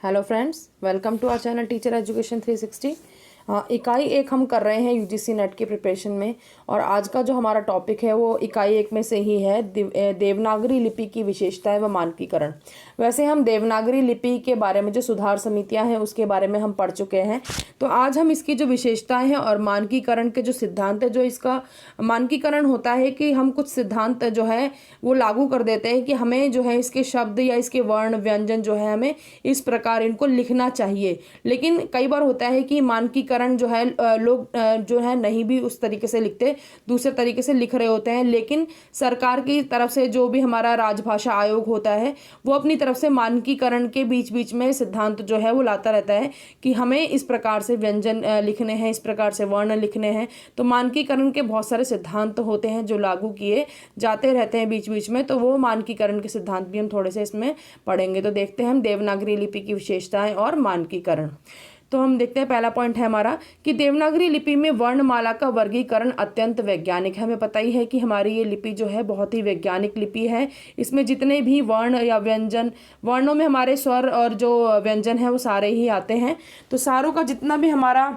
Hello friends, welcome to our channel Teacher Education 360। इकाई एक हम कर रहे हैं यूजीसी नेट की प्रिपरेशन में, और आज का जो हमारा टॉपिक है वो इकाई एक में से ही है, देवनागरी लिपि की विशेषताएं व मानकीकरण। वैसे हम देवनागरी लिपि के बारे में जो सुधार समितियां हैं उसके बारे में हम पढ़ चुके हैं, तो आज हम इसकी जो विशेषताएं हैं और मानकीकरण के जो सिद्धांत है, जो इसका मानकीकरण होता है कि हम कुछ सिद्धांत जो है वो लागू कर देते हैं कि हमें जो है इसके शब्द या इसके वर्ण व्यंजन जो है हमें इस प्रकार इनको लिखना चाहिए। लेकिन कई बार होता है कि मानकीकरण जो है लोग जो है नहीं भी उस तरीके से लिखते, दूसरे तरीके से लिख रहे होते हैं। लेकिन सरकार की तरफ से जो भी हमारा राजभाषा आयोग होता है वो अपनी तरफ से मानकीकरण के बीच बीच में सिद्धांत जो है वो लाता रहता है कि हमें इस प्रकार से व्यंजन लिखने हैं, इस प्रकार से वर्ण लिखने हैं। तो मानकीकरण के बहुत सारे सिद्धांत होते हैं जो लागू किए जाते रहते हैं बीच बीच में, तो वो मानकीकरण के सिद्धांत भी हम थोड़े से इसमें पढ़ेंगे। तो देखते हैं हम देवनागरी लिपि की विशेषताएं और मानकीकरण। तो हम देखते हैं, पहला पॉइंट है हमारा कि देवनागरी लिपि में वर्णमाला का वर्गीकरण अत्यंत वैज्ञानिक है। हमें पता ही है कि हमारी ये लिपि जो है बहुत ही वैज्ञानिक लिपि है। इसमें जितने भी वर्ण या व्यंजन, वर्णों में हमारे स्वर और जो व्यंजन है वो सारे ही आते हैं। तो सारों का जितना भी हमारा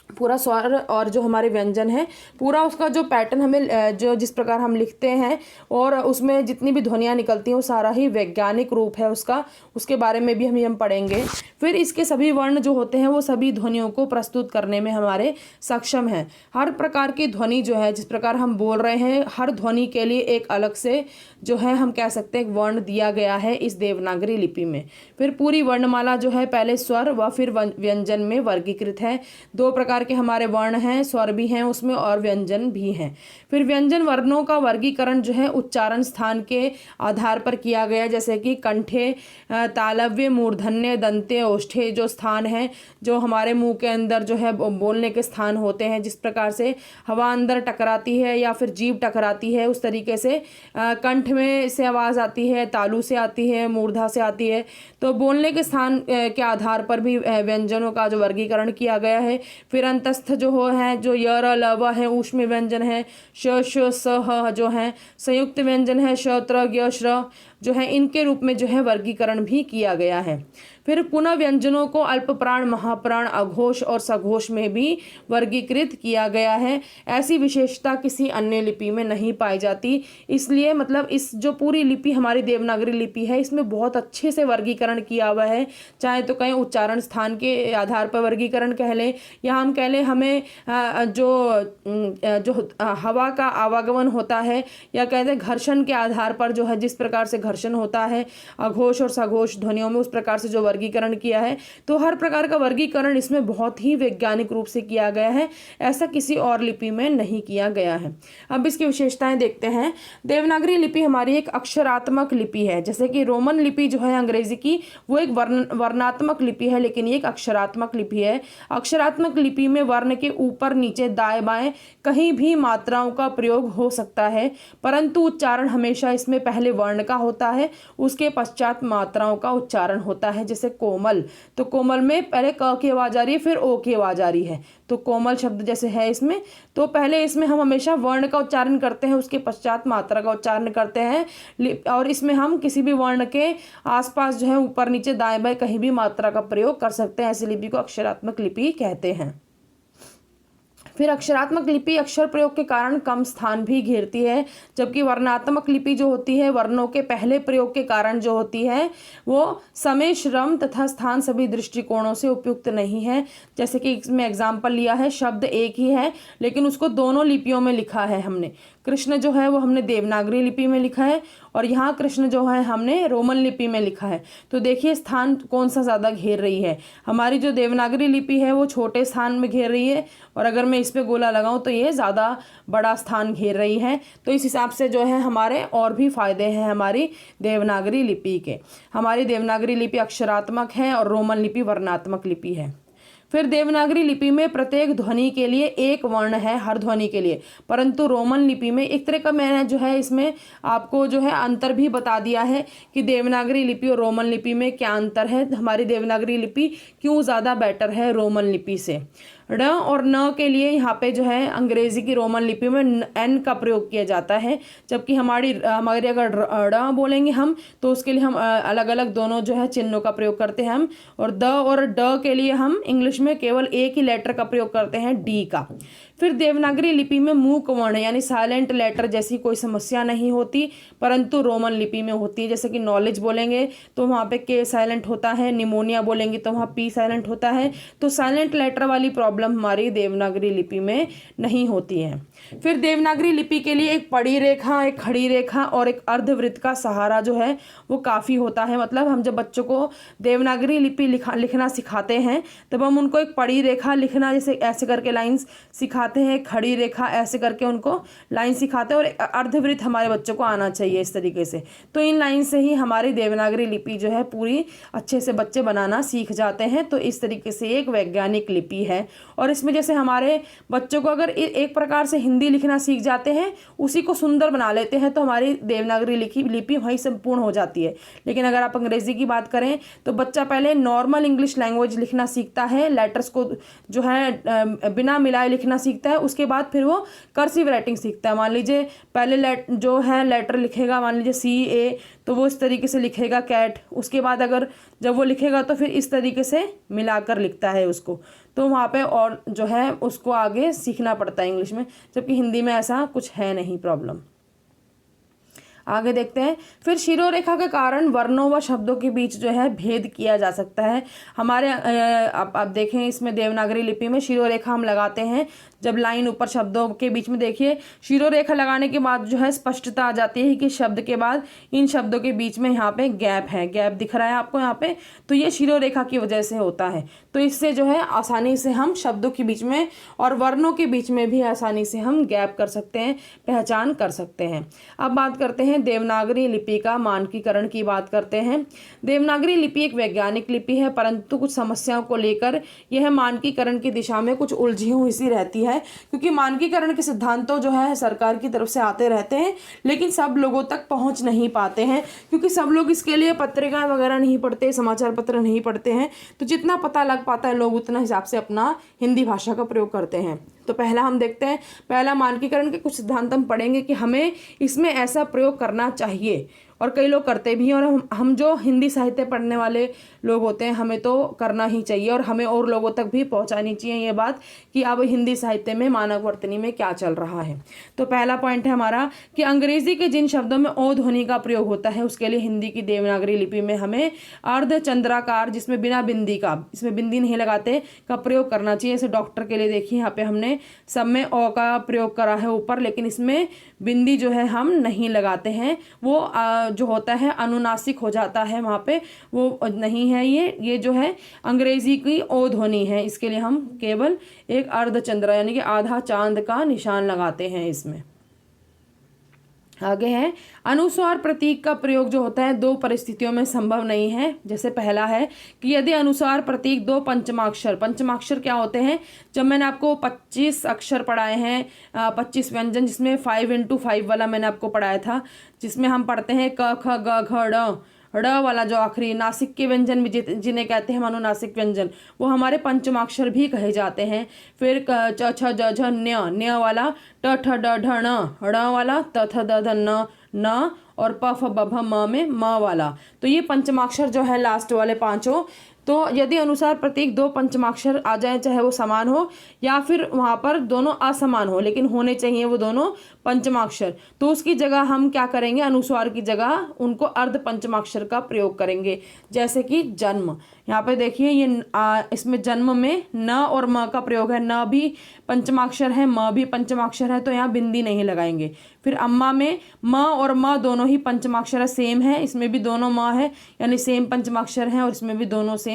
पूरा स्वर और जो हमारे व्यंजन है, पूरा उसका जो पैटर्न हमें जो जिस प्रकार हम लिखते हैं और उसमें जितनी भी ध्वनियाँ निकलती हैं वो सारा ही वैज्ञानिक रूप है उसका, उसके बारे में भी हम पढ़ेंगे। फिर इसके सभी वर्ण जो होते हैं वो सभी ध्वनियों को प्रस्तुत करने में हमारे सक्षम हैं। हर प्रकार की ध्वनि जो है, जिस प्रकार हम बोल रहे हैं, हर ध्वनि के लिए एक अलग से जो है हम कह सकते हैं वर्ण दिया गया है इस देवनागरी लिपि में। फिर पूरी वर्णमाला जो है पहले स्वर व फिर व्यंजन में वर्गीकृत है। दो प्रकार के हमारे वर्ण हैं, स्वर भी हैं उसमें और व्यंजन भी हैं। फिर व्यंजन वर्णों का वर्गीकरण जो है उच्चारण स्थान के आधार पर किया गया, जैसे कि कंठे, तालव्य, मूर्धन्य, दंते, ओष्ठे जो स्थान है, जो हमारे मुंह के अंदर जो है बोलने के स्थान होते हैं, जिस प्रकार से हवा अंदर टकराती है या फिर जीभ टकराती है उस तरीके से कंठ में से आवाज़ आती है, तालु से आती है, मूर्धा से आती है। तो बोलने के स्थान के आधार पर भी व्यंजनों का जो वर्गीकरण किया गया है। फिर अंतस्थ जो हो है, जो य र ल व है, ऊष्म व्यंजन है, श श स ह जो है, संयुक्त व्यंजन है, श त्र ज्ञ श्र जो है, इनके रूप में जो है वर्गीकरण भी किया गया है। फिर पुनः व्यंजनों को अल्प प्राण, महाप्राण, अघोष और सघोष में भी वर्गीकृत किया गया है। ऐसी विशेषता किसी अन्य लिपि में नहीं पाई जाती। इसलिए मतलब इस जो पूरी लिपि हमारी देवनागरी लिपि है इसमें बहुत अच्छे से वर्गीकरण किया हुआ है। चाहे तो कहीं उच्चारण स्थान के आधार पर वर्गीकरण कह लें, या हम कह लें हमें जो हवा का आवागमन होता है, या कहते हैं घर्षण के आधार पर जो है जिस प्रकार से घर्षण होता है अघोष और सघोष ध्वनियों में, उस प्रकार से जो वर्गीकरण किया है। तो हर प्रकार का वर्गीकरण इसमें बहुत ही वैज्ञानिक रूप से किया गया है, ऐसा किसी और लिपि में नहीं किया गया है। अब इसकी विशेषताएं देखते हैं। देवनागरी लिपि हमारी एक अक्षरात्मक लिपि है, जैसे कि रोमन लिपि जो है अंग्रेजी की, वो एक वर्णात्मक लिपि है, लेकिन ये एक अक्षरात्मक लिपि है। अक्षरात्मक लिपि में वर्ण के ऊपर नीचे दाएं बाएं कहीं भी मात्राओं का प्रयोग हो सकता है, परंतु उच्चारण हमेशा इसमें पहले वर्ण का होता है, उसके पश्चात मात्राओं का उच्चारण होता है। जैसे कोमल, तो कोमल में पहले क की आवाज आ रही है, फिर ओ की आवाज आ रही है। तो कोमल शब्द जैसे है इसमें, तो पहले इसमें हम हमेशा वर्ण का उच्चारण करते हैं, उसके पश्चात मात्रा का उच्चारण करते हैं। और इसमें हम किसी भी वर्ण के आसपास जो है ऊपर नीचे दाएं बाएं कहीं भी मात्रा का प्रयोग कर सकते हैं। ऐसी लिपि को अक्षरात्मक लिपि कहते हैं। फिर अक्षरात्मक लिपि अक्षर प्रयोग के कारण कम स्थान भी घेरती है, जबकि वर्णात्मक लिपि जो होती है वर्णों के पहले प्रयोग के कारण जो होती है वो समय, श्रम तथा स्थान सभी दृष्टिकोणों से उपयुक्त नहीं है। जैसे कि इसमें एग्जाम्पल लिया है, शब्द एक ही है लेकिन उसको दोनों लिपियों में लिखा है हमने। कृष्ण जो है वो हमने देवनागरी लिपि में लिखा है, और यहाँ कृष्ण जो है हमने रोमन लिपि में लिखा है। तो देखिए स्थान कौन सा ज़्यादा घेर रही है। हमारी जो देवनागरी लिपि है वो छोटे स्थान में घेर रही है, और अगर मैं इस पे गोला लगाऊं तो ये ज़्यादा बड़ा स्थान घेर रही है। तो इस हिसाब से जो है हमारे और भी फायदे हैं हमारी देवनागरी लिपि के। हमारी देवनागरी लिपि अक्षरात्मक है और रोमन लिपि वर्णात्मक लिपि है। फिर देवनागरी लिपि में प्रत्येक ध्वनि के लिए एक वर्ण है, हर ध्वनि के लिए, परंतु रोमन लिपि में एक तरह का मैंने जो है इसमें आपको जो है अंतर भी बता दिया है कि देवनागरी लिपि और रोमन लिपि में क्या अंतर है, हमारी देवनागरी लिपि क्यों ज़्यादा बेटर है रोमन लिपि से। ड और न के लिए यहाँ पे जो है अंग्रेजी की रोमन लिपि में एन का प्रयोग किया जाता है, जबकि हमारी अगर ड बोलेंगे हम तो उसके लिए हम अलग अलग दोनों जो है चिन्हों का प्रयोग करते हैं हम, और द और ड के लिए हम इंग्लिश में केवल एक ही लेटर का प्रयोग करते हैं, डी का। फिर देवनागरी लिपि में मूक वर्ण यानी साइलेंट लेटर जैसी कोई समस्या नहीं होती, परंतु रोमन लिपि में होती है। जैसे कि नॉलेज बोलेंगे तो वहाँ पे के साइलेंट होता है, निमोनिया बोलेंगे तो वहाँ पी साइलेंट होता है। तो साइलेंट लेटर वाली प्रॉब्लम हमारी देवनागरी लिपि में नहीं होती है। फिर देवनागरी लिपि के लिए एक पड़ी रेखा, एक खड़ी रेखा और एक अर्धवृत्त का सहारा जो है वो काफ़ी होता है। मतलब हम जब बच्चों को देवनागरी लिपि लिखना सिखाते हैं तब हम उनको एक पड़ी रेखा लिखना जैसे ऐसे करके लाइंस सिखाते हैं, खड़ी रेखा ऐसे करके उनको लाइन सिखाते हैं, और एक अर्धवृत्त हमारे बच्चों को आना चाहिए इस तरीके से। तो इन लाइन से ही हमारी देवनागरी लिपि जो है पूरी अच्छे से बच्चे बनाना सीख जाते हैं। तो इस तरीके से एक वैज्ञानिक लिपि है, और इसमें जैसे हमारे बच्चों को अगर एक प्रकार से हिंदी लिखना सीख जाते हैं, उसी को सुंदर बना लेते हैं, तो हमारी देवनागरी लिपि वहीं संपूर्ण हो जाती है। लेकिन अगर आप अंग्रेजी की बात करें तो बच्चा पहले नॉर्मल इंग्लिश लैंग्वेज लिखना सीखता है, लेटर्स को जो है बिना मिलाए लिखना सीखता है, उसके बाद फिर वो कर्सिव राइटिंग सीखता है। मान लीजिए पहले जो है लेटर लिखेगा, मान लीजिए CA, तो वो इस तरीके से लिखेगा कैट, उसके बाद अगर जब वो लिखेगा तो फिर इस तरीके से मिलाकर लिखता है उसको। तो वहाँ पे और जो है उसको आगे सीखना पड़ता है इंग्लिश में, जबकि हिंदी में ऐसा कुछ है नहीं प्रॉब्लम। आगे देखते हैं। फिर शिरोरेखा के कारण वर्णों व शब्दों के बीच जो है भेद किया जा सकता है। हमारे आप देखें इसमें देवनागरी लिपि में शिरोरेखा हम लगाते हैं जब लाइन ऊपर शब्दों के बीच में, देखिए शिरोरेखा लगाने के बाद जो है स्पष्टता आ जाती है कि शब्द के बाद इन शब्दों के बीच में यहाँ पे गैप है, गैप दिख रहा है आपको यहाँ पे, तो ये शिरोरेखा की वजह से होता है। तो इससे जो है आसानी से हम शब्दों के बीच में और वर्णों के बीच में भी आसानी से हम गैप कर सकते हैं, पहचान कर सकते हैं। अब बात करते हैं देवनागरी लिपि का मानकीकरण की बात करते हैं। देवनागरी लिपि एक वैज्ञानिक लिपि है, परंतु कुछ समस्याओं को लेकर यह मानकीकरण की दिशा में कुछ उलझी हुई सी रहती है, क्योंकि मानकीकरण के सिद्धांतों जो है सरकार की तरफ से आते रहते हैं, लेकिन सब लोगों तक पहुंच नहीं पाते हैं, क्योंकि सब लोग इसके लिए पत्रिकाएं वगैरह नहीं पढ़ते, समाचार पत्र नहीं पढ़ते हैं। तो जितना पता लग पाता है लोग उतना हिसाब से अपना हिंदी भाषा का प्रयोग करते हैं। तो पहला हम देखते हैं, पहला मानकीकरण के कुछ सिद्धांत हम पढ़ेंगे कि हमें इसमें ऐसा प्रयोग करना चाहिए, और कई लोग करते भी हैं, और हम जो हिंदी साहित्य पढ़ने वाले लोग होते हैं हमें तो करना ही चाहिए, और हमें और लोगों तक भी पहुंचानी चाहिए ये बात कि अब हिंदी साहित्य में मानक वर्तनी में क्या चल रहा है। तो पहला पॉइंट है हमारा कि अंग्रेजी के जिन शब्दों में ओ ध्वनि का प्रयोग होता है उसके लिए हिंदी की देवनागरी लिपि में हमें अर्धचंद्राकार, जिसमें बिना बिंदी का, इसमें बिंदी नहीं लगाते, का प्रयोग करना चाहिए। जैसे डॉक्टर के लिए देखिए यहाँ पे हमने सब में ओ का प्रयोग करा है ऊपर, लेकिन इसमें बिंदी जो है हम नहीं लगाते हैं, वो जो होता है अनुनासिक हो जाता है, वहाँ पे वो नहीं है। ये जो है अंग्रेजी की ओ ध्वनि है, इसके लिए हम केवल एक अर्धचंद्र यानी कि आधा चांद का निशान लगाते हैं इसमें। आगे है अनुस्वार प्रतीक का प्रयोग जो होता है दो परिस्थितियों में संभव नहीं है। जैसे पहला है कि यदि अनुस्वार प्रतीक दो पंचमाक्षर क्या होते हैं, जब मैंने आपको 25 अक्षर पढ़ाए हैं, 25 व्यंजन, जिसमें 5x5 वाला मैंने आपको पढ़ाया था, जिसमें हम पढ़ते हैं क ख ग घ ड़ वाला जो आखिरी नासिक के व्यंजन भी जिन्हें कहते हैं अनुनासिक व्यंजन, वो हमारे पंचमाक्षर भी कहे जाते हैं। फिर च छ ज झ न्य वाला, ट ठ ड ढ ण वाला, त थ द ध न और प फ ब भ म में म वाला। तो ये पंचमाक्षर जो है लास्ट वाले पांचों। तो यदि अनुसार प्रतीक दो पंचमाक्षर आ जाए, चाहे वो समान हो या फिर वहाँ पर दोनों असमान हो, लेकिन होने चाहिए वो दोनों पंचमाक्षर, तो उसकी जगह हम क्या करेंगे, अनुस्वार की जगह उनको अर्ध पंचमाक्षर का प्रयोग करेंगे। जैसे कि जन्म, यहाँ पे देखिए ये इसमें जन्म में न और म का प्रयोग है, न भी पंचमाक्षर है, म भी पंचमाक्षर है, तो यहाँ बिंदी नहीं लगाएंगे। फिर अम्मा में म और म दोनों ही पंचमाक्षर है, सेम है, इसमें भी दोनों म है यानी सेम पंचमाक्षर है, और इसमें भी दोनों सेम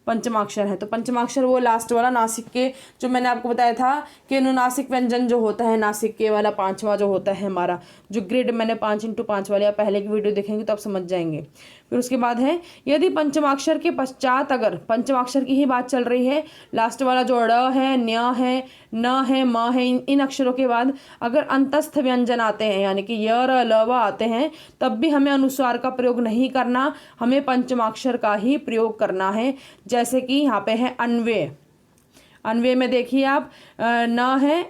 पंचमाक्षर है। तो पंचमाक्षर वो लास्ट वाला नासिक के, जो मैंने आपको बताया था कि अनुनासिक व्यंजन जो होता है नासिक के वाला पांचवा जो होता है हमारा, जो ग्रिड मैंने 5x5 वाली, आप पहले की वीडियो देखेंगे तो आप समझ जाएंगे। फिर उसके बाद है यदि पंचमाक्षर के पश्चात, अगर पंचमाक्षर की ही बात चल रही है, लास्ट वाला जो ड़ है, न्य है, न है, म है, इन अक्षरों के बाद अगर अंतस्थ व्यंजन आते हैं यानी कि य र ल व आते हैं, तब भी हमें अनुस्वार का प्रयोग नहीं करना, हमें पंचमाक्षर का ही प्रयोग करना है। जैसे कि यहाँ पे है अन्वय, अन्वय में देखिए आप न है,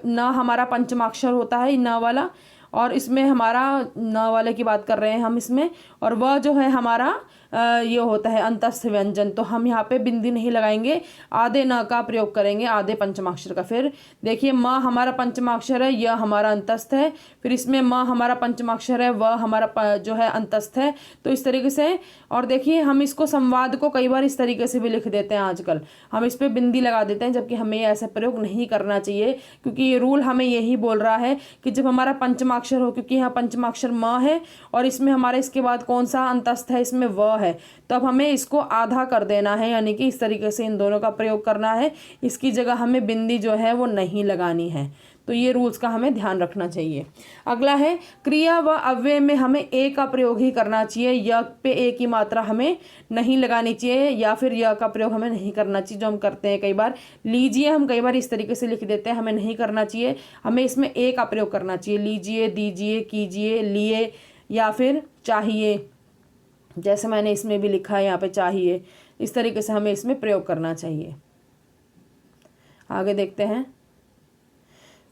न हमारा पंचमाक्षर होता है न वाला, और इसमें हमारा न वाले की बात कर रहे हैं हम इसमें, और वह जो है हमारा ये होता है अंतस्थ व्यंजन। तो हम यहाँ पे बिंदी नहीं लगाएंगे, आधे न का प्रयोग करेंगे, आधे पंचमाक्षर का। फिर देखिए म हमारा पंचमाक्षर है, यह हमारा अंतस्थ है। फिर इसमें म हमारा पंचमाक्षर है, वह हमारा जो है अंतस्थ है। तो इस तरीके से, और देखिए हम इसको संवाद को कई बार इस तरीके से भी लिख देते हैं आजकल, हम इस पर बिंदी लगा देते हैं, जबकि हमें ऐसा प्रयोग नहीं करना चाहिए, क्योंकि ये रूल हमें यही बोल रहा है कि जब हमारा पंचमाक्षर हो, क्योंकि यहाँ पंचमाक्षर म है और इसमें हमारे इसके बाद कौन सा अंतस्थ है, इसमें व है, तो अब हमें इसको आधा कर देना है, यानी कि इस तरीके से इन दोनों का प्रयोग करना है। इसकी जगह हमें बिंदी जो है वो नहीं लगानी है। तो ये रूल्स का हमें ध्यान रखना चाहिए। अगला है क्रिया व अव्यय में हमें ए का प्रयोग ही करना चाहिए, य पे ए की मात्रा हमें नहीं लगानी चाहिए, या फिर य का प्रयोग हमें नहीं करना चाहिए, जो हम करते हैं कई बार। लीजिए हम कई बार इस तरीके से लिख देते हैं, हमें नहीं करना चाहिए, हमें इसमें ए का प्रयोग करना चाहिए। लीजिए, दीजिए, कीजिए, लिए, या फिर चाहिए, जैसे मैंने इसमें भी लिखा है यहाँ पे चाहिए, इस तरीके से हमें इसमें प्रयोग करना चाहिए। आगे देखते हैं।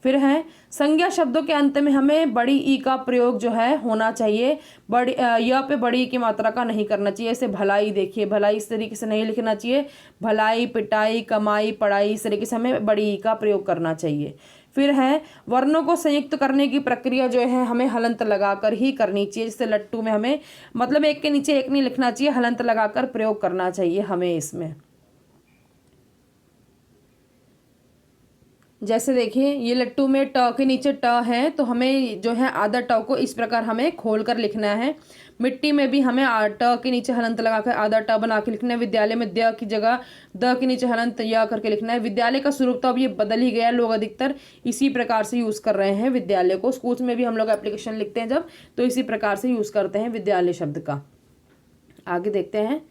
फिर है संज्ञा शब्दों के अंत में हमें बड़ी ई का प्रयोग जो है होना चाहिए, बड़ी य पे बड़ी ई की मात्रा का नहीं करना चाहिए। जैसे भलाई, देखिए भलाई इस तरीके से नहीं लिखना चाहिए, भलाई, पिटाई, कमाई, पढ़ाई, इस तरीके से हमें बड़ी ई का प्रयोग करना चाहिए। फिर है वर्णों को संयुक्त करने की प्रक्रिया जो है हमें हलंत लगाकर ही करनी चाहिए। जैसे लट्टू में हमें मतलब एक के नीचे एक नहीं लिखना चाहिए, हलंत लगाकर प्रयोग करना चाहिए हमें इसमें। जैसे देखिए ये लट्टू में ट के नीचे ट है, तो हमें जो है आधा ट को इस प्रकार हमें खोल कर लिखना है। मिट्टी में भी हमें ट के नीचे हलंत लगाकर आधा ट बना के लिखना है। विद्यालय में द की जगह द के नीचे हलंत या करके लिखना है। विद्यालय का स्वरूप तो अब ये बदल ही गया, लोग अधिकतर इसी प्रकार से यूज कर रहे हैं विद्यालय को। स्कूल्स में भी हम लोग एप्लीकेशन लिखते हैं जब, तो इसी प्रकार से यूज करते हैं विद्यालय शब्द का। आगे देखते हैं।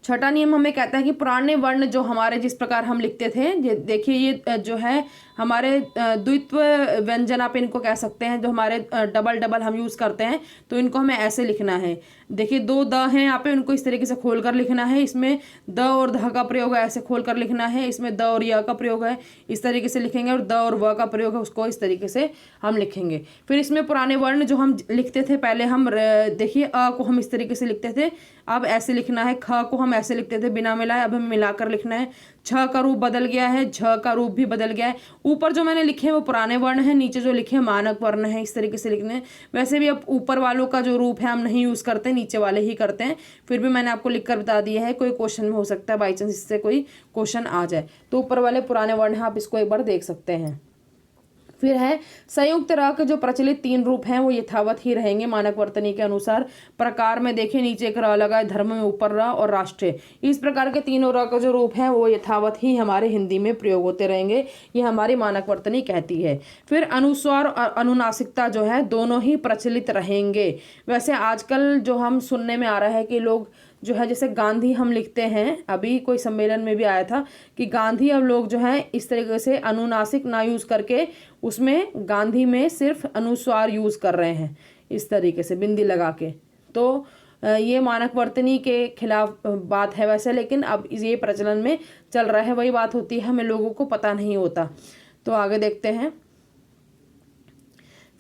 छठा नियम हमें कहता है कि पुराने वर्ण जो हमारे जिस प्रकार हम लिखते थे, देखिए ये जो है हमारे द्वित्व व्यंजन आप इनको कह सकते हैं, जो हमारे डबल डबल हम यूज़ करते हैं, तो इनको हमें ऐसे लिखना है। देखिए दो द हैं यहाँ पे, उनको इस तरीके से खोल कर लिखना है। इसमें द और ध का प्रयोग है, ऐसे खोल कर लिखना है। इसमें द और य का प्रयोग है, इस तरीके से लिखेंगे, और द और व का प्रयोग है, उसको इस तरीके से हम लिखेंगे। फिर इसमें पुराने वर्ण जो हम लिखते थे पहले, हम देखिए अ को हम इस तरीके से लिखते थे, अब ऐसे लिखना है। ख को हम ऐसे लिखते थे बिना मिलाए, अब हमें मिलाकर लिखना है। छ का रूप बदल गया है, झ का रूप भी बदल गया है। ऊपर जो मैंने लिखे हैं वो पुराने वर्ण हैं, नीचे जो लिखे हैं मानक वर्ण है, इस तरीके से लिखने हैं। वैसे भी अब ऊपर वालों का जो रूप है हम नहीं यूज़ करते, नीचे वाले ही करते हैं। फिर भी मैंने आपको लिख कर बता दिया है, कोई क्वेश्चन में हो सकता है बाई चांस इससे कोई क्वेश्चन आ जाए, तो ऊपर वाले पुराने वर्ण हैं, आप इसको एक बार देख सकते हैं। फिर है संयुक्त र के जो प्रचलित 3 रूप हैं वो यथावत ही रहेंगे मानक वर्तनी के अनुसार। प्रकार में देखिए नीचे एक र लगा है, धर्म में ऊपर र, और राष्ट्रीय, इस प्रकार के तीनों र का जो रूप है वो यथावत ही हमारे हिंदी में प्रयोग होते रहेंगे, ये हमारी मानक वर्तनी कहती है। फिर अनुस्वार और अनुनासिकता जो है दोनों ही प्रचलित रहेंगे। वैसे आजकल जो हम सुनने में आ रहा है कि लोग जो है जैसे गांधी हम लिखते हैं, अभी कोई सम्मेलन में भी आया था कि गांधी अब लोग जो है इस तरीके से अनुनासिक ना यूज करके उसमें गांधी में सिर्फ अनुस्वार यूज कर रहे हैं, इस तरीके से बिंदी लगा के। तो ये मानक वर्तनी के खिलाफ बात है वैसे, लेकिन अब ये प्रचलन में चल रहा है। वही बात होती है, हमें लोगों को पता नहीं होता। तो आगे देखते हैं।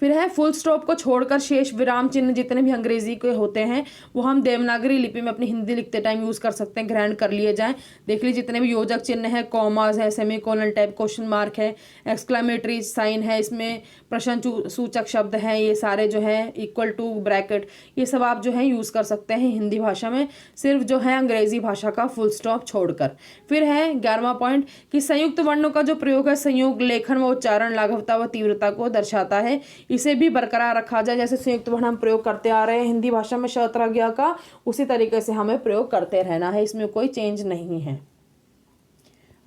फिर है फुल स्टॉप को छोड़कर शेष विराम चिन्ह जितने भी अंग्रेजी के होते हैं वो हम देवनागरी लिपि में अपनी हिंदी लिखते टाइम यूज़ कर सकते हैं, ग्रहण कर लिए जाएं। देख लीजिए जितने भी योजक चिन्ह है, कॉमाज है, सेमीकोलन टाइप क्वेश्चन मार्क है, एक्सक्लेमेटरी साइन है, इसमें प्रश्न सूचक शब्द हैं, ये सारे जो है इक्वल टू, ब्रैकेट, ये सब आप जो है यूज़ कर सकते हैं हिंदी भाषा में, सिर्फ जो है अंग्रेजी भाषा का फुल स्टॉप छोड़कर। फिर है 11वां पॉइंट कि संयुक्त वर्णों का जो प्रयोग है संयोग लेखन व उच्चारण लाघवता व तीव्रता को दर्शाता है, इसे भी बरकरार रखा जाए। जैसे संयुक्त वर्ण हम प्रयोग करते आ रहे हैं हिंदी भाषा में शत्रज्ञ का, उसी तरीके से हमें प्रयोग करते रहना है, इसमें कोई चेंज नहीं है।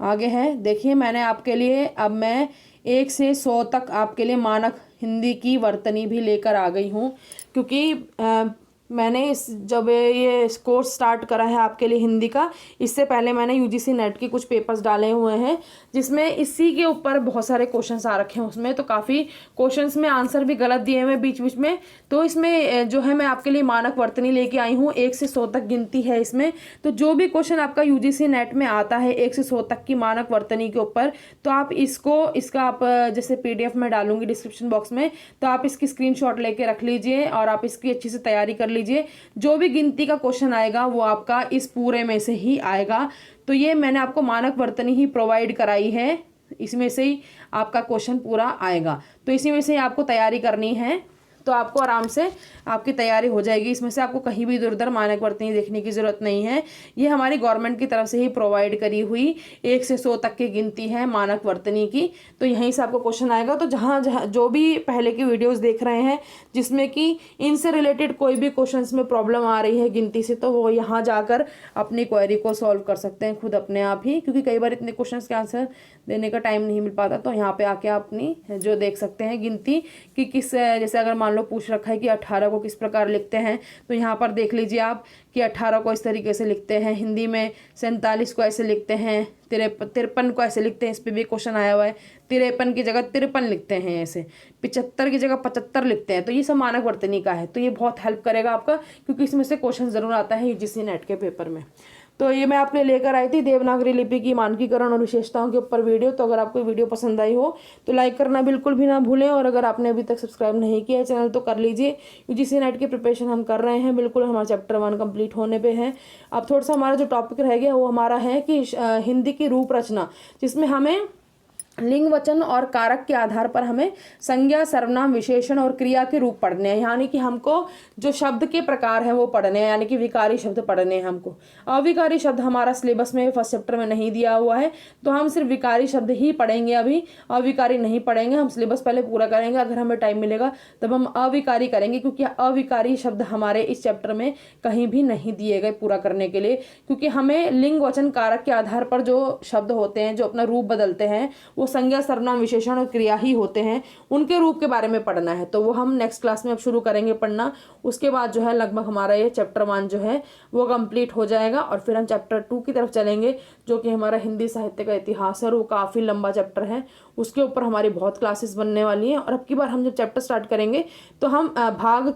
आगे है देखिए, मैंने आपके लिए अब मैं 1 से 100 तक आपके लिए मानक हिंदी की वर्तनी भी लेकर आ गई हूँ, क्योंकि मैंने जब ये कोर्स स्टार्ट करा है आपके लिए हिंदी का, इससे पहले मैंने यूजीसी नेट के कुछ पेपर्स डाले हुए हैं जिसमें इसी के ऊपर बहुत सारे क्वेश्चंस आ रखे हैं। उसमें तो काफ़ी क्वेश्चंस में आंसर भी गलत दिए हुए बीच बीच में। तो इसमें जो है मैं आपके लिए मानक वर्तनी लेके आई हूँ, 1 से 100 तक गिनती है इसमें। तो जो भी क्वेश्चन आपका यूजीसी नेट में आता है 1 से 100 तक की मानक वर्तनी के ऊपर, तो आप इसका आप जैसे PDF में डालूंगी डिस्क्रिप्शन बॉक्स में, तो आप इसकी स्क्रीनशॉट लेके रख लीजिए और आप इसकी अच्छी से तैयारी कर लीजिए। जो भी गिनती का क्वेश्चन आएगा वो आपका इस पूरे में से ही आएगा। तो ये मैंने आपको मानक वर्तनी ही प्रोवाइड कराई है, इसमें से ही आपका क्वेश्चन पूरा आएगा। तो इसी में से ही आपको तैयारी करनी है, तो आपको आराम से आपकी तैयारी हो जाएगी। इसमें से आपको कहीं भी इधर उधर मानक वर्तनी देखने की ज़रूरत नहीं है। ये हमारी गवर्नमेंट की तरफ से ही प्रोवाइड करी हुई 1 से 100 तक की गिनती है मानक वर्तनी की। तो यहीं से आपको क्वेश्चन आएगा। तो जहाँ जहाँ जो भी पहले की वीडियोस देख रहे हैं जिसमें कि इनसे रिलेटेड कोई भी क्वेश्चन में प्रॉब्लम आ रही है गिनती से, तो वो यहाँ जाकर अपनी क्वेरी को सॉल्व कर सकते हैं खुद अपने आप ही, क्योंकि कई बार इतने क्वेश्चन के आंसर देने का टाइम नहीं मिल पाता। तो यहाँ पे आके अपनी जो देख सकते हैं गिनती कि किस, जैसे अगर मान लो पूछ रखा है कि 18 को किस प्रकार लिखते हैं, तो यहाँ पर देख लीजिए आप कि 18 को इस तरीके से लिखते हैं। हिंदी में 47 को ऐसे लिखते हैं, 53 को ऐसे लिखते हैं। इस पर भी क्वेश्चन आया हुआ है, 53 की जगह 53 लिखते हैं, ऐसे 75 की जगह 75 लिखते हैं। तो ये सब मानक वर्तनी का है। तो ये बहुत हेल्प करेगा आपका, क्योंकि इसमें से क्वेश्चन जरूर आता है यूजीसी नेट के पेपर में। तो ये मैं आपने लेकर आई थी देवनागरी लिपि की मानकीकरण और विशेषताओं के ऊपर वीडियो। तो अगर आपको वीडियो पसंद आई हो तो लाइक करना बिल्कुल भी ना भूलें, और अगर आपने अभी तक सब्सक्राइब नहीं किया है चैनल तो कर लीजिए। यूजीसी नेट की प्रिपरेशन हम कर रहे हैं, बिल्कुल हमारा चैप्टर 1 कंप्लीट होने पे है। अब थोड़ा सा हमारा जो टॉपिक रह गया वो हमारा है कि हिंदी की रूप रचना, जिसमें हमें लिंग वचन और कारक के आधार पर हमें संज्ञा, सर्वनाम, विशेषण और क्रिया के रूप पढ़ने हैं। यानी कि हमको जो शब्द के प्रकार हैं वो पढ़ने हैं, यानी कि विकारी शब्द पढ़ने हैं हमको। अविकारी शब्द हमारा सिलेबस में फर्स्ट चैप्टर में नहीं दिया हुआ है, तो हम सिर्फ विकारी शब्द ही पढ़ेंगे, अभी अविकारी नहीं पढ़ेंगे। हम सिलेबस पहले पूरा करेंगे, अगर हमें टाइम मिलेगा तब हम अविकारी करेंगे, क्योंकि अविकारी शब्द हमारे इस चैप्टर में कहीं भी नहीं दिए गए पूरा करने के लिए। क्योंकि हमें लिंग वचन कारक के आधार पर जो शब्द होते हैं, जो अपना रूप बदलते हैं, वो संज्ञा, सर्वनाम, विशेषण और क्रिया ही होते हैं, उनके रूप के बारे में पढ़ना है। तो वो हम नेक्स्ट क्लास में अब शुरू करेंगे पढ़ना। उसके बाद जो है लगभग हमारा ये चैप्टर 1 जो है वो कंप्लीट हो जाएगा, और फिर हम चैप्टर 2 की तरफ चलेंगे, जो कि हमारा हिंदी साहित्य का इतिहास है, और वो काफ़ी लंबा चैप्टर है। उसके ऊपर हमारी बहुत क्लासेस बनने वाली हैं। और अब की बार हम जब चैप्टर स्टार्ट करेंगे तो हम भाग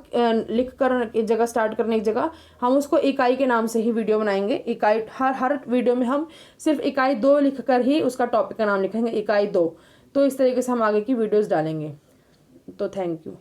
लिख कर एक जगह स्टार्ट करने की जगह हम उसको इकाई के नाम से ही वीडियो बनाएंगे। इकाई हर वीडियो में हम सिर्फ इकाई 2 लिख कर ही उसका टॉपिक का नाम लिखेंगे, इकाई 2। तो इस तरीके से हम आगे की वीडियोस डालेंगे। तो थैंक यू।